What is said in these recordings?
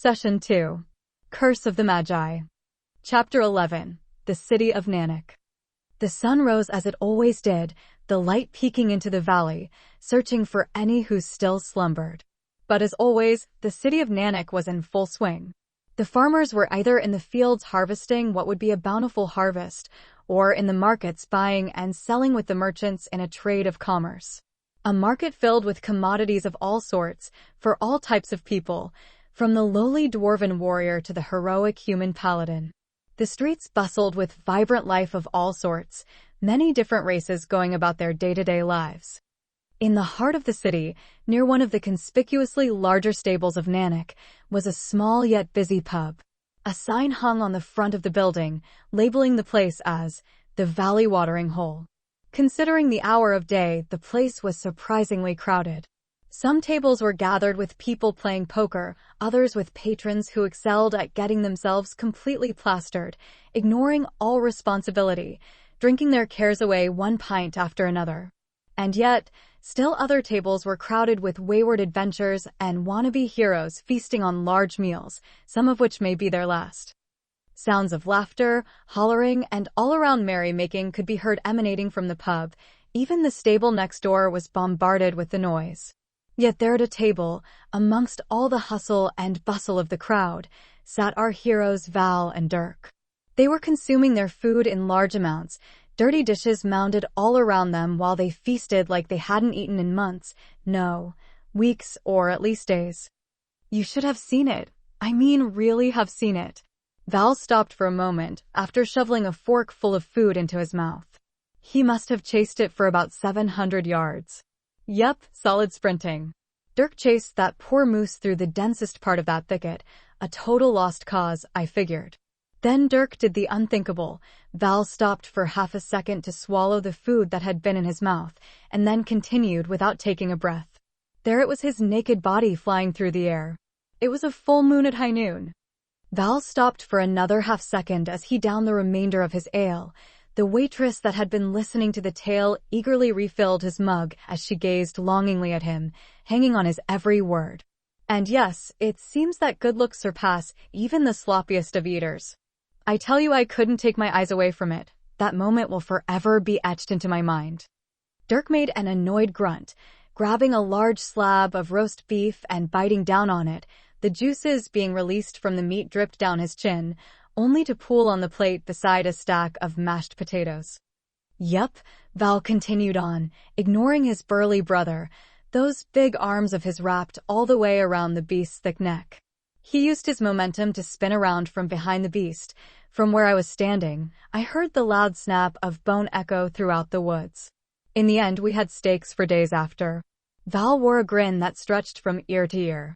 Session 2. Curse of the Magi. Chapter 11. The City of Nanack. The sun rose as it always did, the light peeking into the valley, searching for any who still slumbered. But as always, the city of Nanack was in full swing. The farmers were either in the fields harvesting what would be a bountiful harvest, or in the markets buying and selling with the merchants in a trade of commerce. A market filled with commodities of all sorts, for all types of people, from the lowly dwarven warrior to the heroic human paladin. The streets bustled with vibrant life of all sorts, many different races going about their day-to-day lives. In the heart of the city, near one of the conspicuously larger stables of Nanack, was a small yet busy pub. A sign hung on the front of the building, labeling the place as the Valley Watering Hole. Considering the hour of day, the place was surprisingly crowded. Some tables were gathered with people playing poker, others with patrons who excelled at getting themselves completely plastered, ignoring all responsibility, drinking their cares away one pint after another. And yet, still other tables were crowded with wayward adventurers and wannabe heroes feasting on large meals, some of which may be their last. Sounds of laughter, hollering, and all-around merrymaking could be heard emanating from the pub. Even the stable next door was bombarded with the noise. Yet there at a table, amongst all the hustle and bustle of the crowd, sat our heroes Val and Dirk. They were consuming their food in large amounts, dirty dishes mounded all around them while they feasted like they hadn't eaten in months, no, weeks or at least days. You should have seen it. I mean really have seen it. Val stopped for a moment after shoveling a fork full of food into his mouth. He must have chased it for about 700 yards. Yep, solid sprinting. Dirk chased that poor moose through the densest part of that thicket, a total lost cause, I figured. Then Dirk did the unthinkable. Val stopped for half a second to swallow the food that had been in his mouth, and then continued without taking a breath. There it was, his naked body flying through the air. It was a full moon at high noon. Val stopped for another half second as he downed the remainder of his ale. The waitress that had been listening to the tale eagerly refilled his mug as she gazed longingly at him, hanging on his every word. And yes, it seems that good looks surpass even the sloppiest of eaters. I tell you, I couldn't take my eyes away from it. That moment will forever be etched into my mind. Dirk made an annoyed grunt, grabbing a large slab of roast beef and biting down on it. The juices being released from the meat dripped down his chin, only to pool on the plate beside a stack of mashed potatoes. Yup, Val continued on, ignoring his burly brother, those big arms of his wrapped all the way around the beast's thick neck. He used his momentum to spin around from behind the beast. From where I was standing, I heard the loud snap of bone echo throughout the woods. In the end, we had steaks for days after. Val wore a grin that stretched from ear to ear.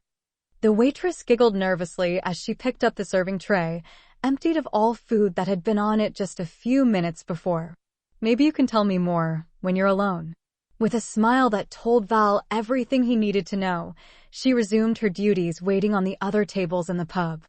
The waitress giggled nervously as she picked up the serving tray, emptied of all food that had been on it just a few minutes before. Maybe you can tell me more when you're alone. With a smile that told Val everything he needed to know, she resumed her duties waiting on the other tables in the pub.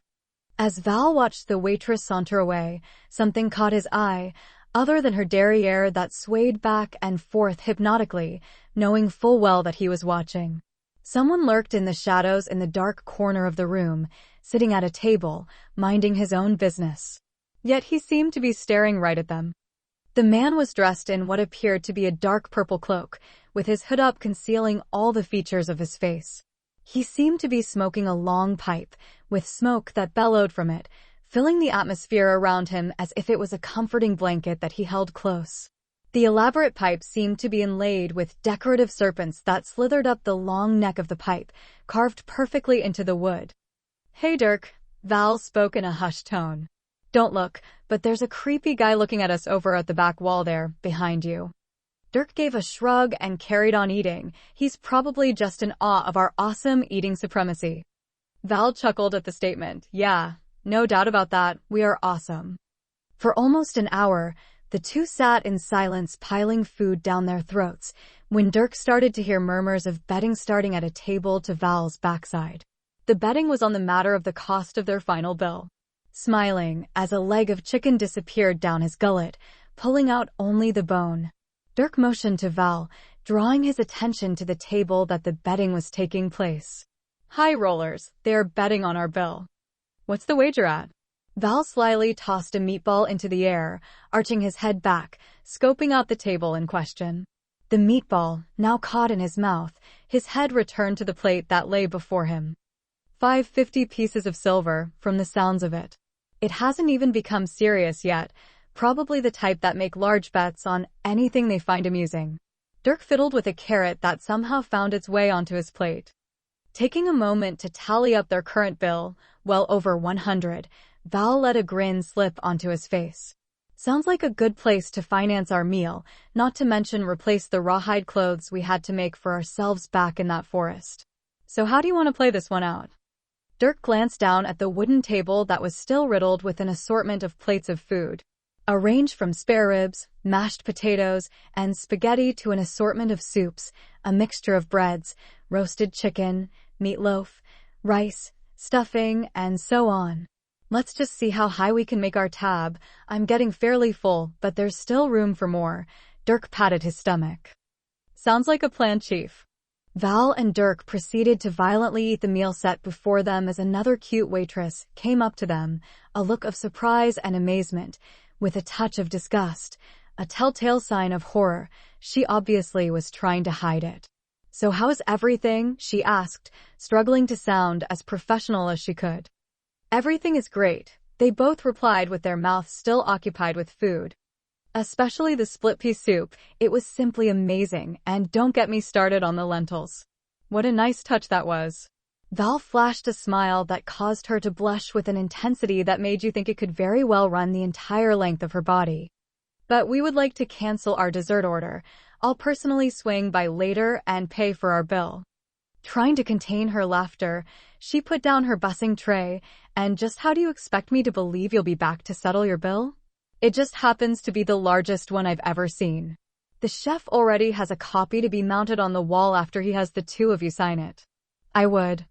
As Val watched the waitress saunter away, something caught his eye, other than her derriere that swayed back and forth hypnotically, knowing full well that he was watching. Someone lurked in the shadows in the dark corner of the room, sitting at a table, minding his own business. Yet he seemed to be staring right at them. The man was dressed in what appeared to be a dark purple cloak, with his hood up concealing all the features of his face. He seemed to be smoking a long pipe, with smoke that bellowed from it, filling the atmosphere around him as if it was a comforting blanket that he held close. The elaborate pipe seemed to be inlaid with decorative serpents that slithered up the long neck of the pipe, carved perfectly into the wood. "Hey Dirk," Val spoke in a hushed tone. "Don't look, but there's a creepy guy looking at us over at the back wall there, behind you." Dirk gave a shrug and carried on eating. He's probably just in awe of our awesome eating supremacy. Val chuckled at the statement. Yeah, no doubt about that, we are awesome. For almost an hour, the two sat in silence piling food down their throats, when Dirk started to hear murmurs of betting starting at a table to Val's backside. The betting was on the matter of the cost of their final bill. Smiling, as a leg of chicken disappeared down his gullet, pulling out only the bone. Dirk motioned to Val, drawing his attention to the table that the betting was taking place. High rollers, they are betting on our bill. What's the wager at? Val slyly tossed a meatball into the air, arching his head back, scoping out the table in question. The meatball, now caught in his mouth, his head returned to the plate that lay before him. 550 pieces of silver, from the sounds of it. It hasn't even become serious yet, probably the type that make large bets on anything they find amusing. Dirk fiddled with a carrot that somehow found its way onto his plate. Taking a moment to tally up their current bill, well over 100, Val let a grin slip onto his face. Sounds like a good place to finance our meal, not to mention replace the rawhide clothes we had to make for ourselves back in that forest. So how do you want to play this one out? Dirk glanced down at the wooden table that was still riddled with an assortment of plates of food. A range from spare ribs, mashed potatoes, and spaghetti to an assortment of soups, a mixture of breads, roasted chicken, meatloaf, rice, stuffing, and so on. Let's just see how high we can make our tab. I'm getting fairly full, but there's still room for more. Dirk patted his stomach. Sounds like a plan, Chief. Val and Dirk proceeded to violently eat the meal set before them as another cute waitress came up to them, a look of surprise and amazement, with a touch of disgust, a telltale sign of horror. She obviously was trying to hide it. So how is everything? She asked, struggling to sound as professional as she could. Everything is great, they both replied with their mouths still occupied with food. Especially the split pea soup, it was simply amazing, and don't get me started on the lentils. What a nice touch that was. Val flashed a smile that caused her to blush with an intensity that made you think it could very well run the entire length of her body. But we would like to cancel our dessert order. I'll personally swing by later and pay for our bill. Trying to contain her laughter, she put down her bussing tray, and just how do you expect me to believe you'll be back to settle your bill? It just happens to be the largest one I've ever seen. The chef already has a copy to be mounted on the wall after he has the two of you sign it. I would.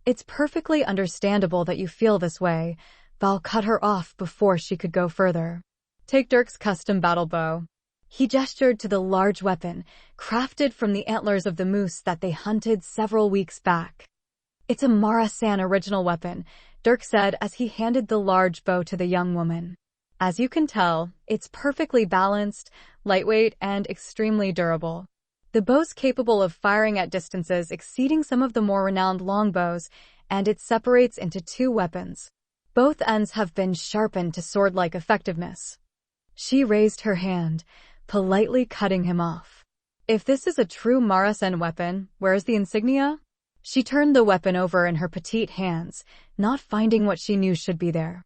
It's perfectly understandable that you feel this way. Val cut her off before she could go further. Take Dirk's custom battle bow. He gestured to the large weapon, crafted from the antlers of the moose that they hunted several weeks back. It's a Mara-san original weapon, Dirk said as he handed the large bow to the young woman. As you can tell, it's perfectly balanced, lightweight, and extremely durable. The bow's capable of firing at distances exceeding some of the more renowned longbows, and it separates into two weapons. Both ends have been sharpened to sword-like effectiveness. She raised her hand, politely cutting him off. If this is a true Mara-san weapon, where's the insignia? She turned the weapon over in her petite hands, not finding what she knew should be there.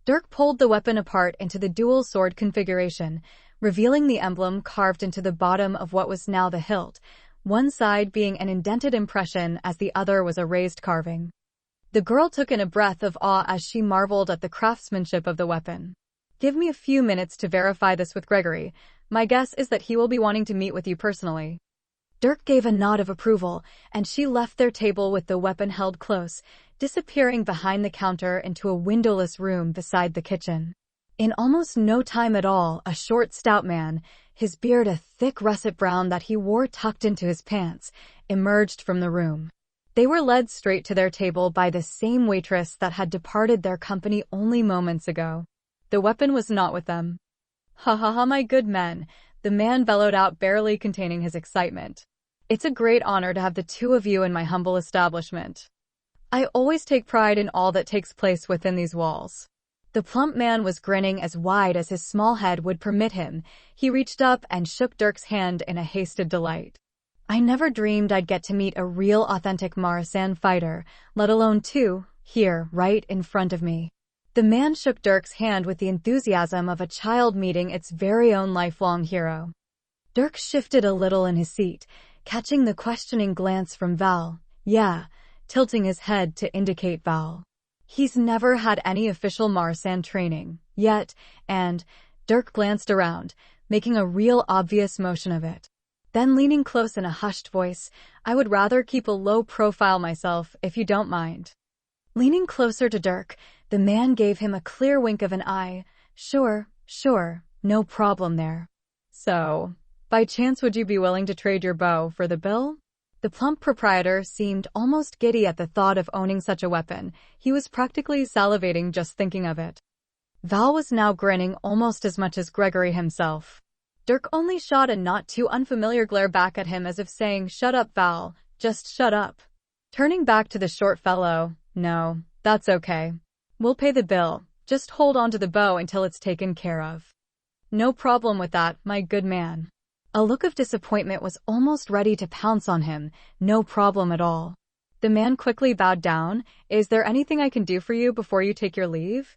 Dirk pulled the weapon apart into the dual sword configuration, revealing the emblem carved into the bottom of what was now the hilt, one side being an indented impression as the other was a raised carving. The girl took in a breath of awe as she marveled at the craftsmanship of the weapon. Give me a few minutes to verify this with Gregory. My guess is that he will be wanting to meet with you personally. Dirk gave a nod of approval, and she left their table with the weapon held close, disappearing behind the counter into a windowless room beside the kitchen. In almost no time at all, a short, stout man, his beard a thick russet brown that he wore tucked into his pants, emerged from the room. They were led straight to their table by the same waitress that had departed their company only moments ago. The weapon was not with them. Ha ha ha, my good men, the man bellowed out, barely containing his excitement. It's a great honor to have the two of you in my humble establishment. I always take pride in all that takes place within these walls. The plump man was grinning as wide as his small head would permit him. He reached up and shook Dirk's hand in a hasted delight. I never dreamed I'd get to meet a real authentic Mara-san fighter, let alone two, here, right in front of me. The man shook Dirk's hand with the enthusiasm of a child meeting its very own lifelong hero. Dirk shifted a little in his seat, catching the questioning glance from Val. Yeah, tilting his head to indicate Val. He's never had any official Mara-san training, yet, and Dirk glanced around, making a real obvious motion of it. Then leaning close in a hushed voice, I would rather keep a low profile myself, if you don't mind. Leaning closer to Dirk, the man gave him a clear wink of an eye. Sure, no problem there. So, by chance would you be willing to trade your bow for the bill? The plump proprietor seemed almost giddy at the thought of owning such a weapon. He was practically salivating just thinking of it. Val was now grinning almost as much as Gregory himself. Dirk only shot a not too unfamiliar glare back at him as if saying, "Shut up, Val. Just shut up." Turning back to the short fellow, "No, that's okay. We'll pay the bill. Just hold on to the bow until it's taken care of." "No problem with that, my good man." A look of disappointment was almost ready to pounce on him. "No problem at all." The man quickly bowed down. "Is there anything I can do for you before you take your leave?"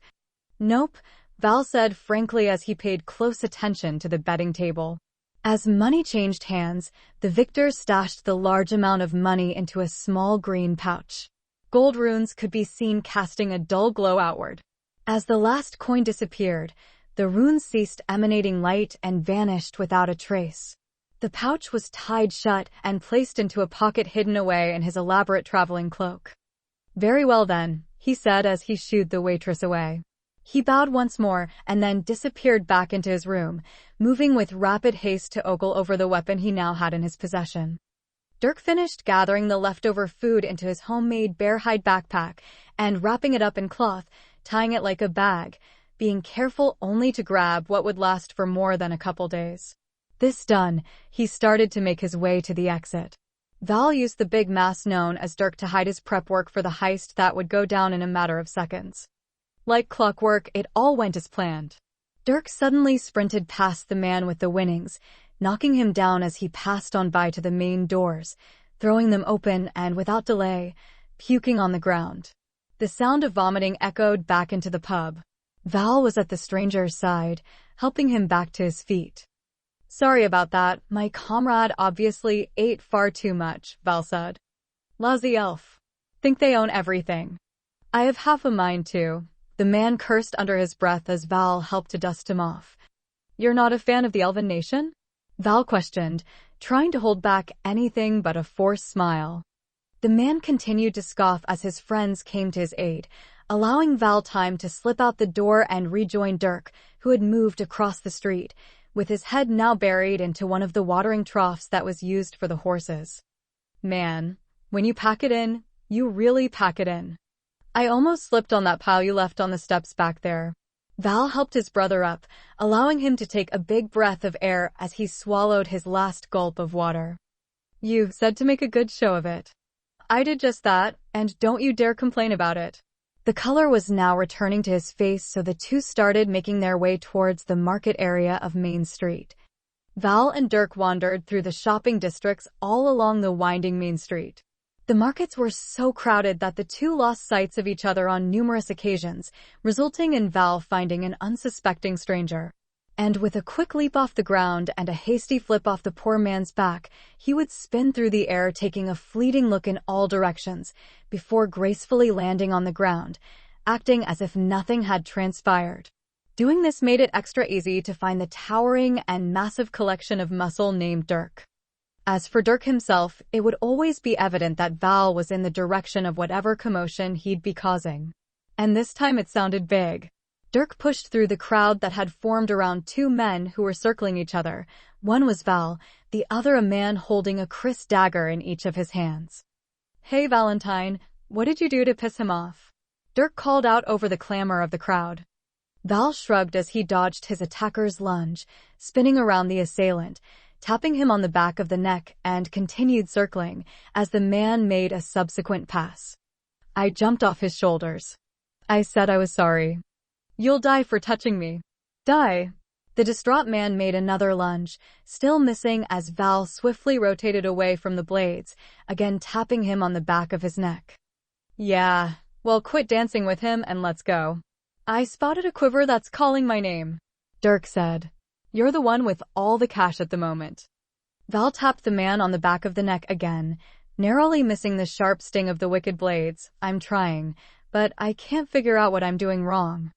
"Nope," Val said frankly as he paid close attention to the betting table. As money changed hands, the victor stashed the large amount of money into a small green pouch. Gold runes could be seen casting a dull glow outward. As the last coin disappeared, the runes ceased emanating light and vanished without a trace. The pouch was tied shut and placed into a pocket hidden away in his elaborate traveling cloak. "Very well then," he said as he shooed the waitress away. He bowed once more and then disappeared back into his room, moving with rapid haste to ogle over the weapon he now had in his possession. Dirk finished gathering the leftover food into his homemade bear-hide backpack and wrapping it up in cloth, tying it like a bag, being careful only to grab what would last for more than a couple days. This done, he started to make his way to the exit. Val used the big mass known as Dirk to hide his prep work for the heist that would go down in a matter of seconds. Like clockwork, it all went as planned. Dirk suddenly sprinted past the man with the winnings, knocking him down as he passed on by to the main doors, throwing them open and, without delay, puking on the ground. The sound of vomiting echoed back into the pub. Val was at the stranger's side, helping him back to his feet. "Sorry about that, my comrade obviously ate far too much," Val said. "Lousy elf. Think they own everything. I have half a mind to." The man cursed under his breath as Val helped to dust him off. "You're not a fan of the Elven nation?" Val questioned, trying to hold back anything but a forced smile. The man continued to scoff as his friends came to his aid, allowing Val time to slip out the door and rejoin Dirk, who had moved across the street, with his head now buried into one of the watering troughs that was used for the horses. "Man, when you pack it in, you really pack it in. I almost slipped on that pile you left on the steps back there." Val helped his brother up, allowing him to take a big breath of air as he swallowed his last gulp of water. "You said to make a good show of it. I did just that, and don't you dare complain about it." The color was now returning to his face, so the two started making their way towards the market area of Main Street. Val and Dirk wandered through the shopping districts all along the winding Main Street. The markets were so crowded that the two lost sight of each other on numerous occasions, resulting in Val finding an unsuspecting stranger. And with a quick leap off the ground and a hasty flip off the poor man's back, he would spin through the air taking a fleeting look in all directions, before gracefully landing on the ground, acting as if nothing had transpired. Doing this made it extra easy to find the towering and massive collection of muscle named Dirk. As for Dirk himself, it would always be evident that Val was in the direction of whatever commotion he'd be causing. And this time it sounded big. Dirk pushed through the crowd that had formed around two men who were circling each other. One was Val, the other a man holding a Chris dagger in each of his hands. "Hey Valentine, what did you do to piss him off?" Dirk called out over the clamor of the crowd. Val shrugged as he dodged his attacker's lunge, spinning around the assailant, tapping him on the back of the neck, and continued circling as the man made a subsequent pass. I jumped off his shoulders. I said I was sorry. "You'll die for touching me." "Die." The distraught man made another lunge, still missing as Val swiftly rotated away from the blades, again tapping him on the back of his neck. "Yeah, well, quit dancing with him and let's go. I spotted a quiver that's calling my name," Dirk said. "You're the one with all the cash at the moment." Val tapped the man on the back of the neck again, narrowly missing the sharp sting of the wicked blades. "I'm trying, but I can't figure out what I'm doing wrong."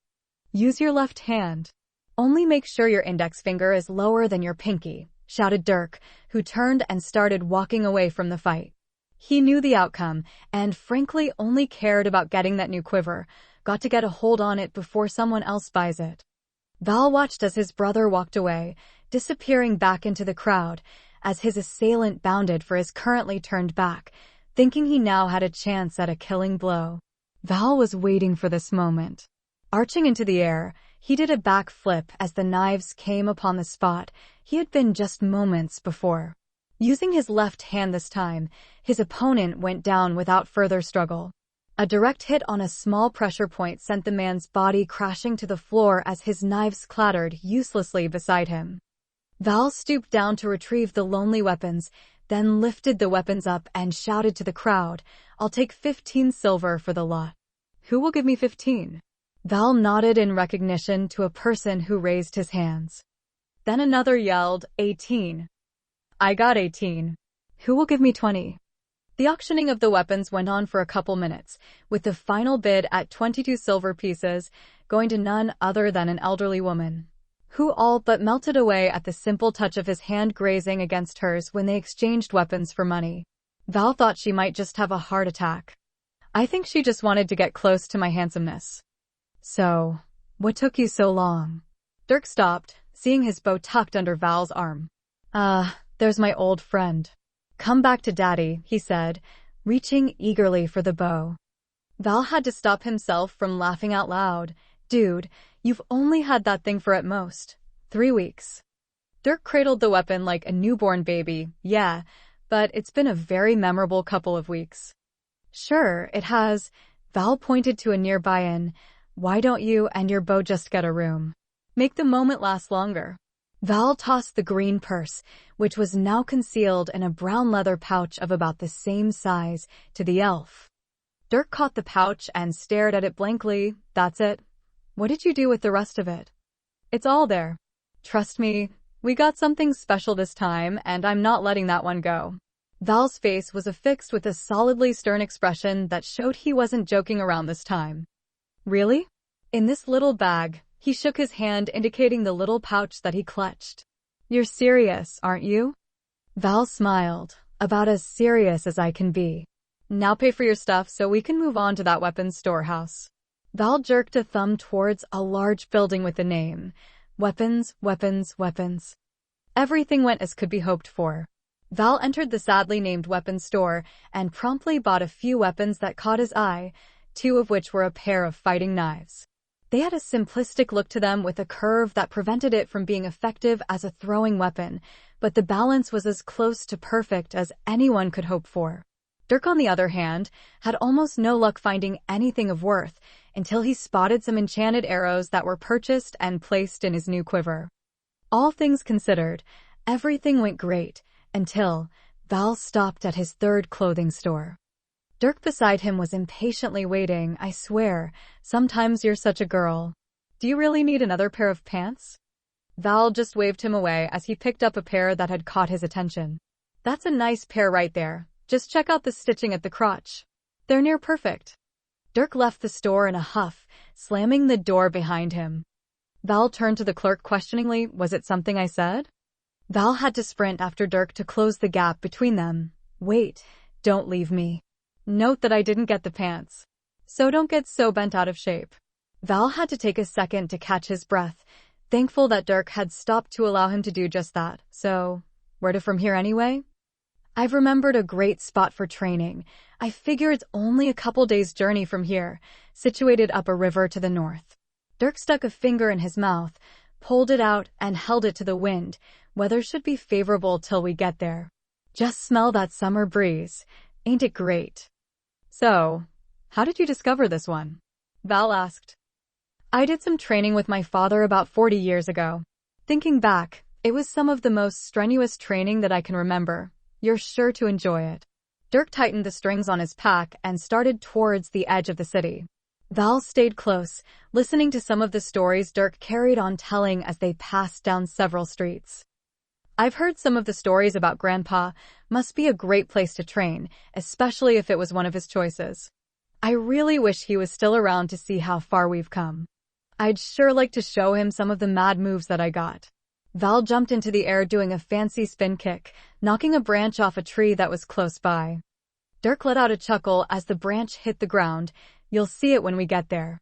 "Use your left hand. Only make sure your index finger is lower than your pinky," shouted Dirk, who turned and started walking away from the fight. He knew the outcome, and frankly only cared about getting that new quiver. Got to get a hold on it before someone else buys it. Val watched as his brother walked away, disappearing back into the crowd, as his assailant bounded for his currently turned back, thinking he now had a chance at a killing blow. Val was waiting for this moment. Arching into the air, he did a back flip as the knives came upon the spot he had been just moments before. Using his left hand this time, his opponent went down without further struggle. A direct hit on a small pressure point sent the man's body crashing to the floor as his knives clattered uselessly beside him. Val stooped down to retrieve the lonely weapons, then lifted the weapons up and shouted to the crowd, "I'll take 15 silver for the lot. Who will give me 15? Val nodded in recognition to a person who raised his hands. Then another yelled, 18. I got 18. Who will give me 20? The auctioning of the weapons went on for a couple minutes, with the final bid at 22 silver pieces going to none other than an elderly woman, who all but melted away at the simple touch of his hand grazing against hers when they exchanged weapons for money. Val thought she might just have a heart attack. I think she just wanted to get close to my handsomeness. So, what took you so long? Dirk stopped, seeing his bow tucked under Val's arm. There's my old friend. Come back to Daddy, he said, reaching eagerly for the bow. Val had to stop himself from laughing out loud. Dude, you've only had that thing for at most 3 weeks. Dirk cradled the weapon like a newborn baby. Yeah, but it's been a very memorable couple of weeks. Sure, it has. Val pointed to a nearby inn. Why don't you and your bow just get a room? Make the moment last longer. Val tossed the green purse, which was now concealed in a brown leather pouch of about the same size, to the elf. Dirk caught the pouch and stared at it blankly. That's it. What did you do with the rest of it? It's all there. Trust me, we got something special this time, and I'm not letting that one go. Val's face was affixed with a solidly stern expression that showed he wasn't joking around this time. Really? In this little bag, he shook his hand indicating the little pouch that he clutched. You're serious, aren't you? Val smiled, about as serious as I can be. Now pay for your stuff so we can move on to that weapons storehouse. Val jerked a thumb towards a large building with the name. Weapons, weapons, weapons. Everything went as could be hoped for. Val entered the sadly named weapons store and promptly bought a few weapons that caught his eye, 2 of which were a pair of fighting knives. They had a simplistic look to them with a curve that prevented it from being effective as a throwing weapon, but the balance was as close to perfect as anyone could hope for. Dirk, on the other hand, had almost no luck finding anything of worth until he spotted some enchanted arrows that were purchased and placed in his new quiver. All things considered, everything went great until Val stopped at his third clothing store. Dirk beside him was impatiently waiting. I swear, sometimes you're such a girl. Do you really need another pair of pants? Val just waved him away as he picked up a pair that had caught his attention. That's a nice pair right there. Just check out the stitching at the crotch. They're near perfect. Dirk left the store in a huff, slamming the door behind him. Val turned to the clerk questioningly. Was it something I said? Val had to sprint after Dirk to close the gap between them. Wait, don't leave me. Note that I didn't get the pants. So don't get so bent out of shape. Val had to take a second to catch his breath, thankful that Dirk had stopped to allow him to do just that. So, where to from here anyway? I've remembered a great spot for training. I figure it's only a couple days' journey from here, situated up a river to the north. Dirk stuck a finger in his mouth, pulled it out, and held it to the wind. Weather should be favorable till we get there. Just smell that summer breeze. Ain't it great? So, how did you discover this one? Val asked. I did some training with my father about 40 years ago. Thinking back, it was some of the most strenuous training that I can remember. You're sure to enjoy it. Dirk tightened the strings on his pack and started towards the edge of the city. Val stayed close, listening to some of the stories Dirk carried on telling as they passed down several streets. I've heard some of the stories about Grandpa. Must be a great place to train, especially if it was one of his choices. I really wish he was still around to see how far we've come. I'd sure like to show him some of the mad moves that I got. Val jumped into the air doing a fancy spin kick, knocking a branch off a tree that was close by. Dirk let out a chuckle as the branch hit the ground. You'll see it when we get there.